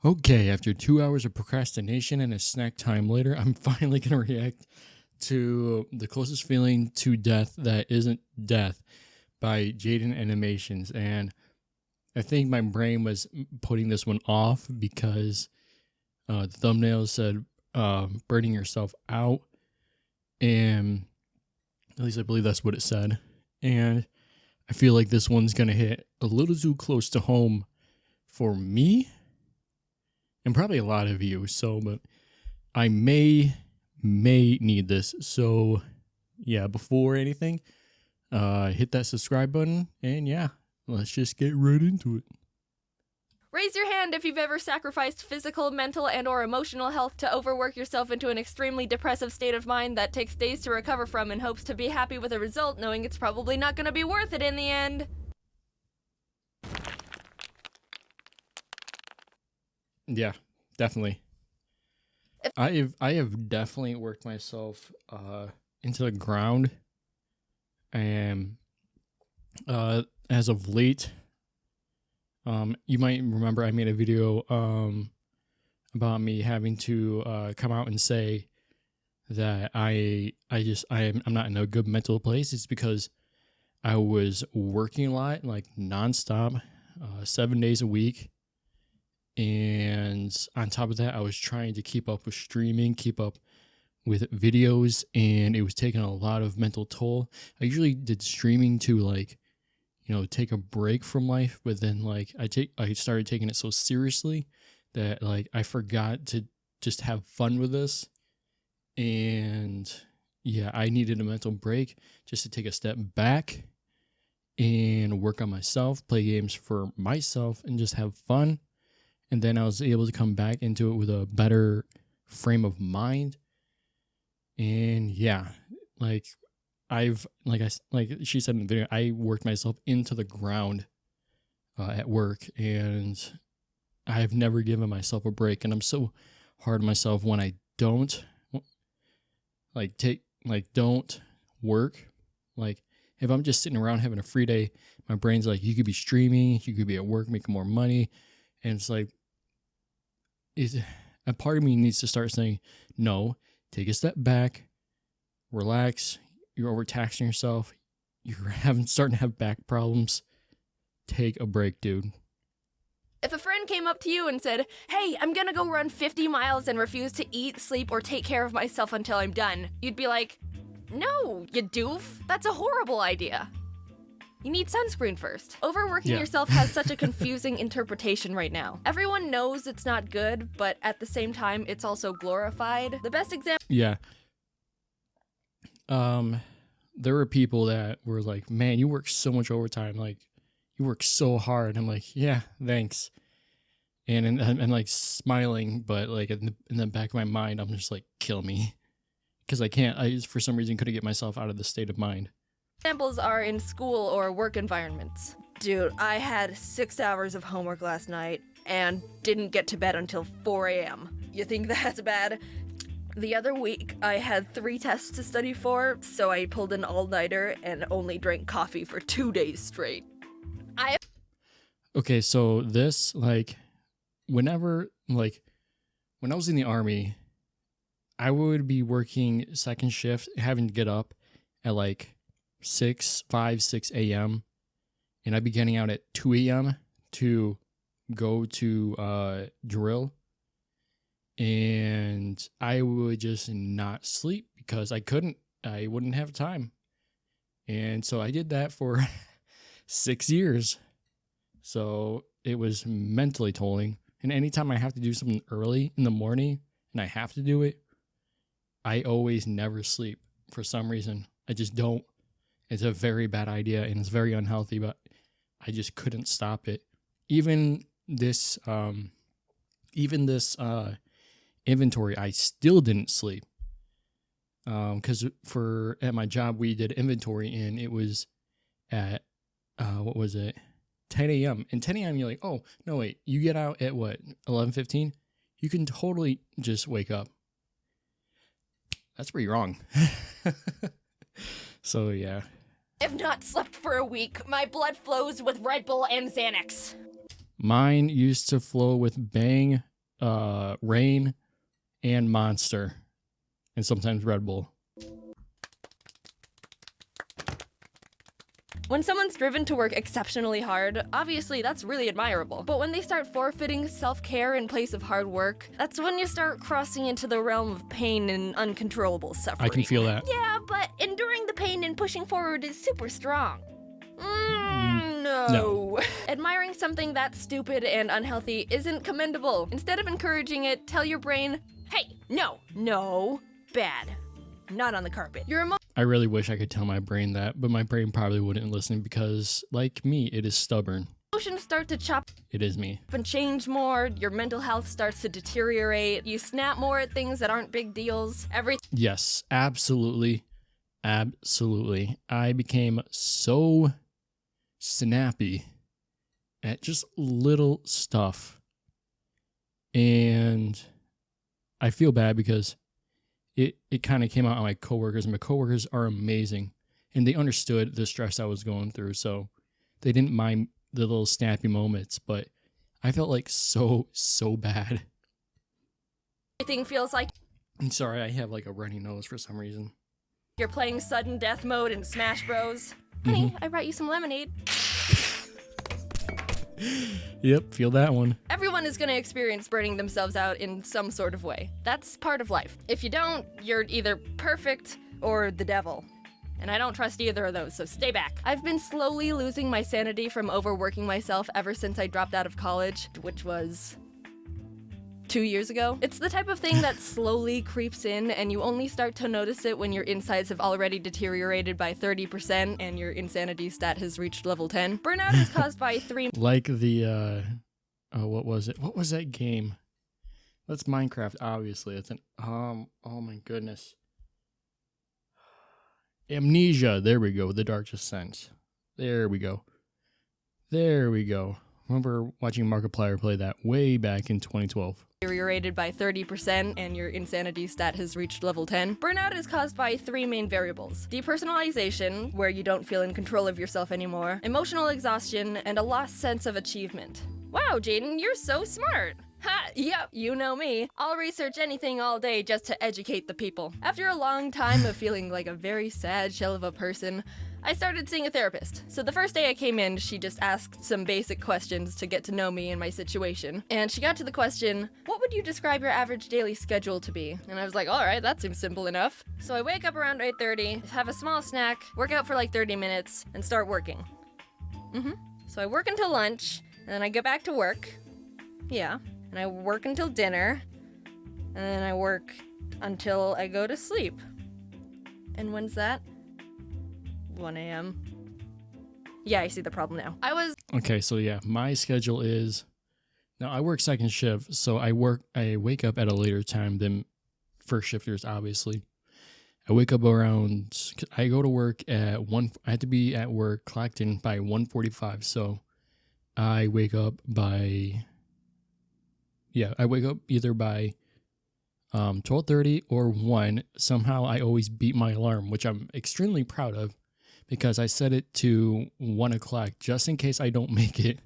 Okay, after 2 hours of procrastination and a snack time later, I'm finally going to react to the closest feeling to death that isn't death by Jaden Animations. And I think my brain was putting this one off because the thumbnail said burning yourself out. And at least I believe that's what it said. And I feel like this one's going to hit a little too close to home for me. And probably a lot of you, but I may need this. So yeah, before anything, hit that subscribe button, and yeah, let's just get right into it. Raise your hand if you've ever sacrificed physical, mental, and or emotional health to overwork yourself into an extremely depressive state of mind that takes days to recover from in hopes to be happy with a result, knowing it's probably not going to be worth it in the end. Yeah, definitely. I have definitely worked myself into the ground, and as of late, you might remember I made a video about me having to come out and say that I'm not in a good mental place. It's because I was working a lot, like nonstop, 7 days a week. And on top of that, I was trying to keep up with streaming, keep up with videos, and it was taking a lot of mental toll. I usually did streaming to take a break from life, but then I started taking it so seriously that I forgot to just have fun with this. And yeah, I needed a mental break just to take a step back and work on myself, play games for myself, and just have fun. And then I was able to come back into it with a better frame of mind. And yeah, she said in the video, I worked myself into the ground at work, and I've never given myself a break. And I'm so hard on myself when I don't don't work. If I'm just sitting around having a free day, my brain's like, you could be streaming, you could be at work making more money. And it's like, a part of me needs to start saying, no, take a step back, relax. You're overtaxing yourself. You're starting to have back problems. Take a break, dude. If a friend came up to you and said, hey, I'm gonna go run 50 miles and refuse to eat, sleep, or take care of myself until I'm done, you'd be like, no, you doof. That's a horrible idea. You need sunscreen first. Overworking yourself has such a confusing interpretation right now. Everyone knows it's not good, but at the same time, it's also glorified. The best example— Yeah. There were people that were like, man, you work so much overtime. You work so hard. I'm like, yeah, thanks. And smiling, but in the back of my mind, I'm just like, kill me. Because I for some reason couldn't get myself out of the state of mind. Examples are in school or work environments. Dude, I had 6 hours of homework last night and didn't get to bed until 4 a.m. You think that's bad? The other week, I had 3 tests to study for, so I pulled an all-nighter and only drank coffee for 2 days straight. Okay, so this, when I was in the Army, I would be working second shift, having to get up at 6 a.m. and I'd be getting out at 2 a.m. to go to drill, and I would just not sleep because I wouldn't have time. And so I did that for 6 years. So it was mentally tolling. And anytime I have to do something early in the morning and I have to do it, I always never sleep for some reason. I just don't. It's a very bad idea and it's very unhealthy, but I just couldn't stop it. Even this inventory, I still didn't sleep. Because at my job, we did inventory and it was at, 10 a.m. And 10 a.m. you're like, oh, no, wait, you get out at what, 11:15? You can totally just wake up. That's pretty wrong. So, yeah. I have not slept for a week. My blood flows with Red Bull and Xanax. Mine used to flow with Bang, Rain, and Monster, and sometimes Red Bull. When someone's driven to work exceptionally hard, obviously that's really admirable. But when they start forfeiting self-care in place of hard work, that's when you start crossing into the realm of pain and uncontrollable suffering. I can feel that. Yeah, but enduring the pain and pushing forward is super strong. No. No. Admiring something that's stupid and unhealthy isn't commendable. Instead of encouraging it, tell your brain, hey, no, bad. Not on the carpet. I really wish I could tell my brain that, but my brain probably wouldn't listen because, like me, it is stubborn. Emotions start to chop It is me. and change more, your mental health starts to deteriorate, you snap more at things that aren't big deals. Yes, absolutely. Absolutely. I became so snappy at just little stuff. And I feel bad because it kind of came out on my coworkers. My coworkers are amazing, and they understood the stress I was going through, so they didn't mind the little snappy moments, but I felt like so bad. Everything feels like I'm sorry, I have like a runny nose for some reason. you're playing sudden death mode in Smash Bros. Honey, I brought you some lemonade. Yep, feel that one. Everyone is going to experience burning themselves out in some sort of way. That's part of life. If you don't, you're either perfect or the devil. And I don't trust either of those, so stay back. I've been slowly losing my sanity from overworking myself ever since I dropped out of college, which was 2 years ago. It's the type of thing that slowly creeps in, and you only start to notice it when your insides have already deteriorated by 30% and your insanity stat has reached level 10. Burnout is caused by Like the what was it? What was that game? That's Minecraft, obviously. It's an oh my goodness. Amnesia. There we go. The Dark Descent. There we go. Remember watching Markiplier play that way back in 2012. Deteriorated by 30% and your insanity stat has reached level 10. Burnout is caused by 3 main variables: depersonalization, where you don't feel in control of yourself anymore, emotional exhaustion, and a lost sense of achievement. Wow, Jaden, you're so smart. Ha, yep, you know me. I'll research anything all day just to educate the people. After a long time of feeling like a very sad shell of a person, I started seeing a therapist. So the first day I came in, she just asked some basic questions to get to know me and my situation. And she got to the question, what would you describe your average daily schedule to be? And I was like, all right, that seems simple enough. So I wake up around 8:30, have a small snack, work out for like 30 minutes, and start working. So I work until lunch, and then I go back to work. Yeah. And I work until dinner, and then I work until I go to sleep. And when's that? 1 a.m. Yeah, I see the problem now. Okay, so yeah, my schedule is now I work second shift, so I wake up at a later time than first shifters, obviously. I wake up I go to work at 1, I have to be at work clocked in by 1:45, so I wake up either by 12:30 or 1. Somehow I always beat my alarm, which I'm extremely proud of because I set it to 1 o'clock just in case I don't make it,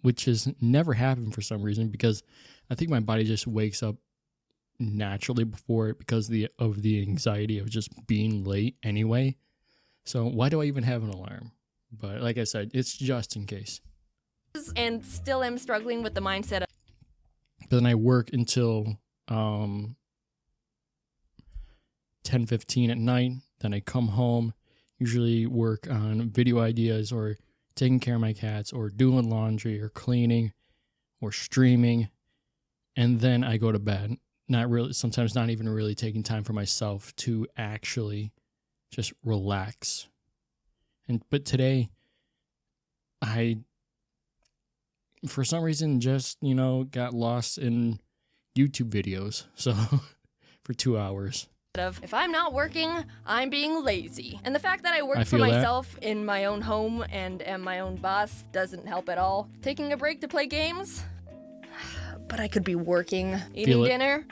which has never happened for some reason because I think my body just wakes up naturally before it because of the anxiety of just being late anyway. So why do I even have an alarm? But like I said, it's just in case. And still am struggling with the mindset of But then I work until 10:15 at night. Then I come home, usually work on video ideas or taking care of my cats or doing laundry or cleaning or streaming. And then I go to bed. Sometimes not even really taking time for myself to actually just relax. But today, for some reason, just, got lost in YouTube videos. So, for 2 hours. if I'm not working, I'm being lazy. And the fact that I work I for feel that. myself in my own home and am my own boss doesn't help at all. Taking a break to play games? But I could be working. Eating Feel it. dinner?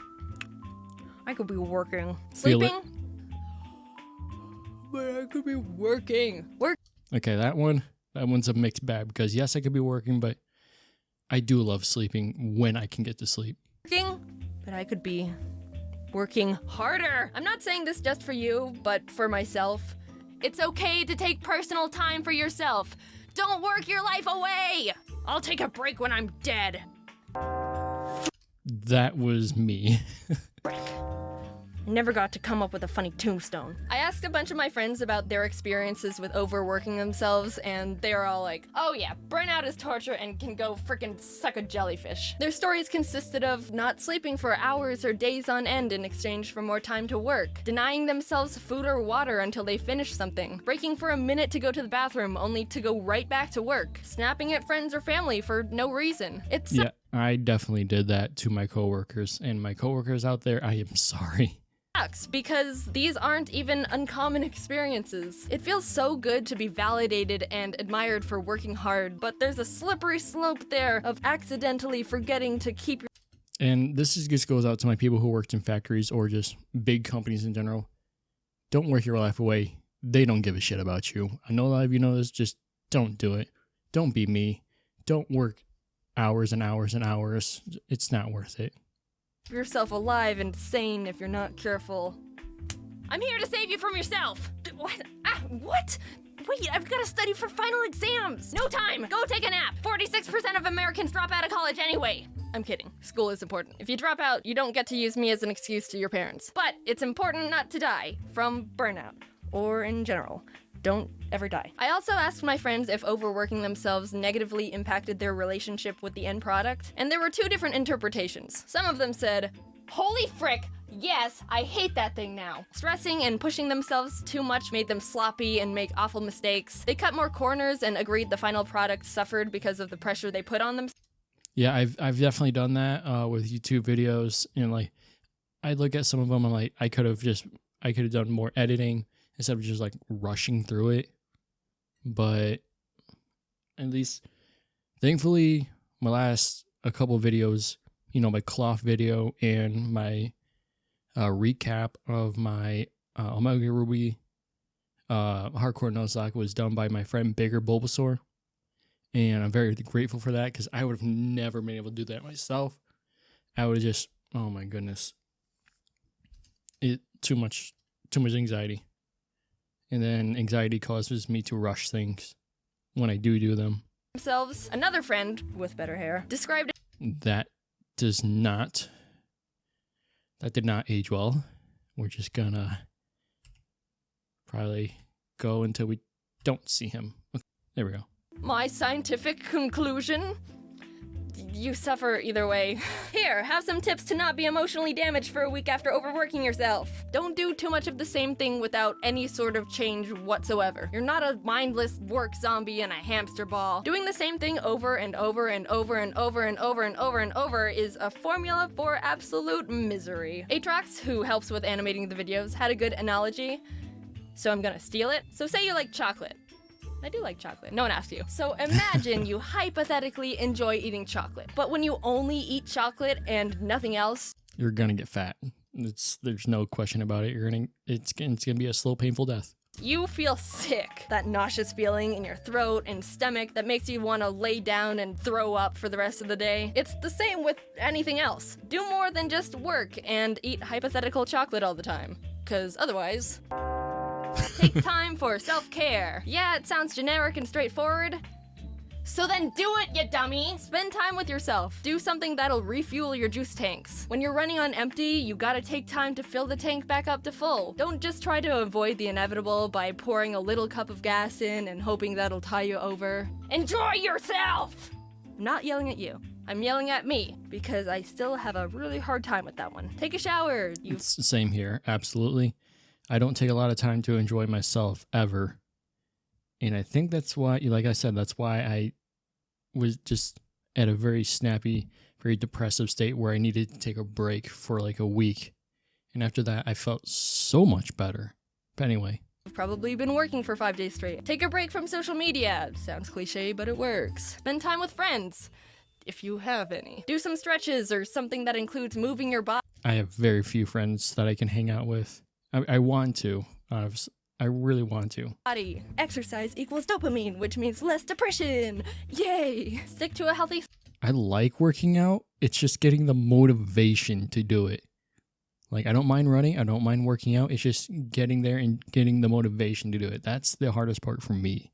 I could be working. Feel it. Sleeping? But I could be working. Okay, that one, That one's a mixed bag because yes, I could be working, but I do love sleeping when I can get to sleep. Working, but I could be working harder. I'm not saying this just for you, but for myself. It's okay to take personal time for yourself. Don't work your life away. I'll take a break when I'm dead. That was me. I never got to come up with a funny tombstone. I asked a bunch of my friends about their experiences with overworking themselves, and they were all like, oh yeah, burnout is torture and can go frickin' suck a jellyfish. Their stories consisted of not sleeping for hours or days on end in exchange for more time to work, denying themselves food or water until they finished something, breaking for a minute to go to the bathroom only to go right back to work, snapping at friends or family for no reason. Yeah, I definitely did that to my coworkers, and my coworkers out there, I am sorry. Sucks because these aren't even uncommon experiences. It feels so good to be validated and admired for working hard, but there's a slippery slope there of accidentally forgetting to keep your. And this just goes out to my people who worked in factories or just big companies in general. Don't work your life away. They don't give a shit about you. I know a lot of you know this, just don't do it. Don't be me. Don't work hours and hours and hours. It's not worth it. Yourself alive and sane if you're not careful. I'm here to save you from yourself. What? What? Wait, I've got to study for final exams. No time. Go take a nap. 46% of Americans drop out of college anyway. I'm kidding. School is important. If you drop out, you don't get to use me as an excuse to your parents. But it's important not to die from burnout, or in general. Don't ever die. I also asked my friends if overworking themselves negatively impacted their relationship with the end product, and there were two different interpretations. Some of them said, holy frick, yes, I hate that thing now. Stressing and pushing themselves too much made them sloppy and make awful mistakes. They cut more corners and agreed the final product suffered because of the pressure they put on them. Yeah, I've definitely done that with YouTube videos, and like I look at some of them, I'm like, I could have done more editing instead of just like rushing through it. But at least, thankfully, my last a couple of videos, my cloth video and my recap of my Omega Ruby Hardcore Nuzlocke was done by my friend Bigger Bulbasaur. And I'm very grateful for that because I would have never been able to do that myself. I would have just, oh my goodness. Too much anxiety. And then anxiety causes me to rush things when I do them. Themselves. Another friend with better hair described it. That did not age well. We're just gonna probably go until we don't see him. Okay, there we go. My scientific conclusion? You suffer either way. Here, have some tips to not be emotionally damaged for a week after overworking yourself. Don't do too much of the same thing without any sort of change whatsoever. You're not a mindless work zombie in a hamster ball. Doing the same thing over and over and over and over and over and over and over is a formula for absolute misery. Atrox, who helps with animating the videos, had a good analogy, so I'm gonna steal it. So say you like chocolate. I do like chocolate. No one asked you. So imagine you hypothetically enjoy eating chocolate, but when you only eat chocolate and nothing else, you're gonna get fat. There's no question about it. It's gonna be a slow, painful death. You feel sick. That nauseous feeling in your throat and stomach that makes you want to lay down and throw up for the rest of the day. It's the same with anything else. Do more than just work and eat hypothetical chocolate all the time, because otherwise. Take time for self-care. Yeah, it sounds generic and straightforward. So then do it, you dummy! Spend time with yourself. Do something that'll refuel your juice tanks. When you're running on empty, you gotta take time to fill the tank back up to full. Don't just try to avoid the inevitable by pouring a little cup of gas in and hoping that'll tie you over. Enjoy yourself! I'm not yelling at you. I'm yelling at me, because I still have a really hard time with that one. Take a shower. It's the same here, absolutely. I don't take a lot of time to enjoy myself, ever. And I think that's why, like I said, that's why I was just at a very snappy, very depressive state where I needed to take a break for like a week. And after that, I felt so much better. But anyway. You've probably been working for 5 days straight. Take a break from social media. Sounds cliche, but it works. Spend time with friends, if you have any. Do some stretches or something that includes moving your body. I have very few friends that I can hang out with. I want to, out I really want to. Body. Exercise equals dopamine, which means less depression. Yay! Stick to a healthy... I like working out. It's just getting the motivation to do it. Like, I don't mind running. I don't mind working out. It's just getting there and getting the motivation to do it. That's the hardest part for me.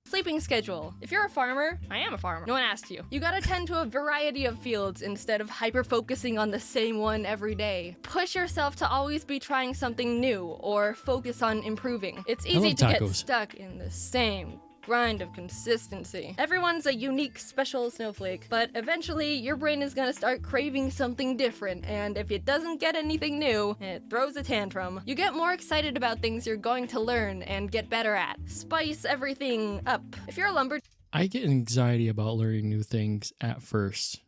Sleeping schedule. If you're a farmer, I am a farmer. No one asked you. You gotta tend to a variety of fields instead of hyper-focusing on the same one every day. Push yourself to always be trying something new or focus on improving. It's easy to get stuck in the same grind of consistency. Everyone's a unique, special snowflake, but eventually your brain is gonna start craving something different, and if it doesn't get anything new, it throws a tantrum. You get more excited about things you're going to learn and get better at. Spice everything up. If you're a lumberjack, I get anxiety about learning new things at first,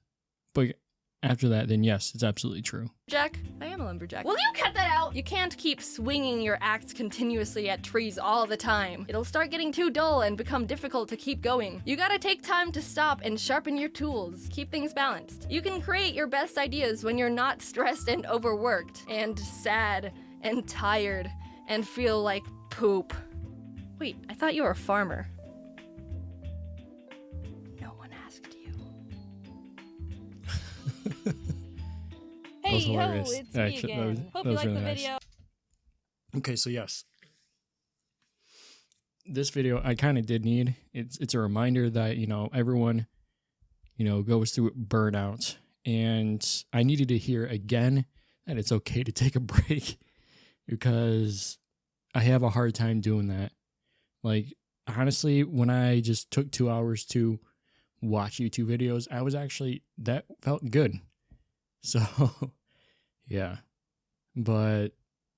but after that, then yes, it's absolutely true. I am a lumberjack. Will you cut that out? You can't keep swinging your axe continuously at trees all the time. It'll start getting too dull and become difficult to keep going. You gotta take time to stop and sharpen your tools. Keep things balanced. You can create your best ideas when you're not stressed and overworked, and sad, and tired, and feel like poop. Wait, I thought you were a farmer. No one asked you. Hey, ho, it's me again. Hope you like the video. Okay, so yes. This video I kind of did need. It's a reminder that, you know, everyone, you know, goes through burnout. And I needed to hear again that it's okay to take a break because I have a hard time doing that. Like, honestly, when I just took 2 hours to watch YouTube videos, that felt good. So, yeah. But,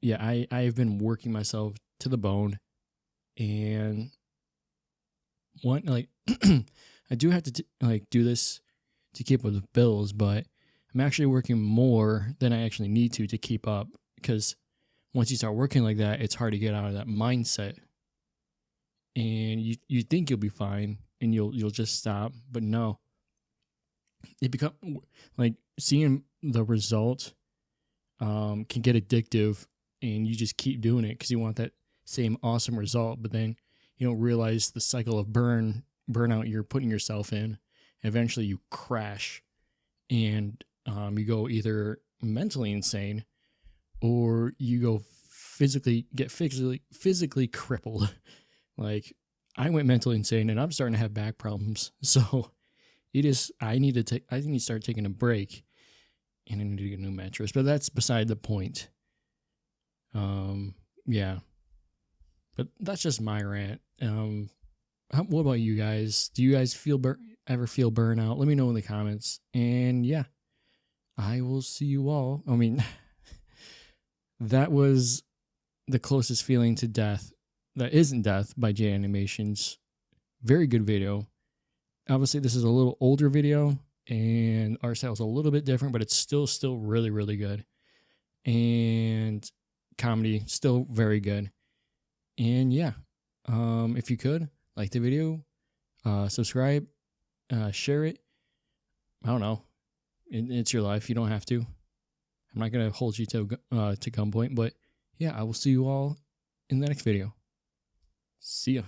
yeah, I've been working myself to the bone. And, I do have to, do this to keep up with bills, but I'm actually working more than I actually need to keep up. Because once you start working like that, it's hard to get out of that mindset. And you think you'll be fine and you'll just stop, but no. It become like seeing the result can get addictive, and you just keep doing it because you want that same awesome result, but then you don't realize the cycle of burnout you're putting yourself in. And eventually you crash, and you go either mentally insane or you go physically crippled. Like, I went mentally insane and I'm starting to have back problems. So I need to start taking a break, and I need to get a new mattress, but that's beside the point. Yeah, but that's just my rant. What about you guys? Do you guys ever feel burnout? Let me know in the comments. And yeah, I will see you all. I mean, that was the closest feeling to death that isn't death by J Animations. Very good video. Obviously, this is a little older video, and our style's a little bit different, but it's still really, really good. And comedy, still very good. And yeah, if you could, like the video, subscribe, share it. I don't know. It's your life. You don't have to. I'm not going to hold you to gunpoint, but yeah, I will see you all in the next video. See ya.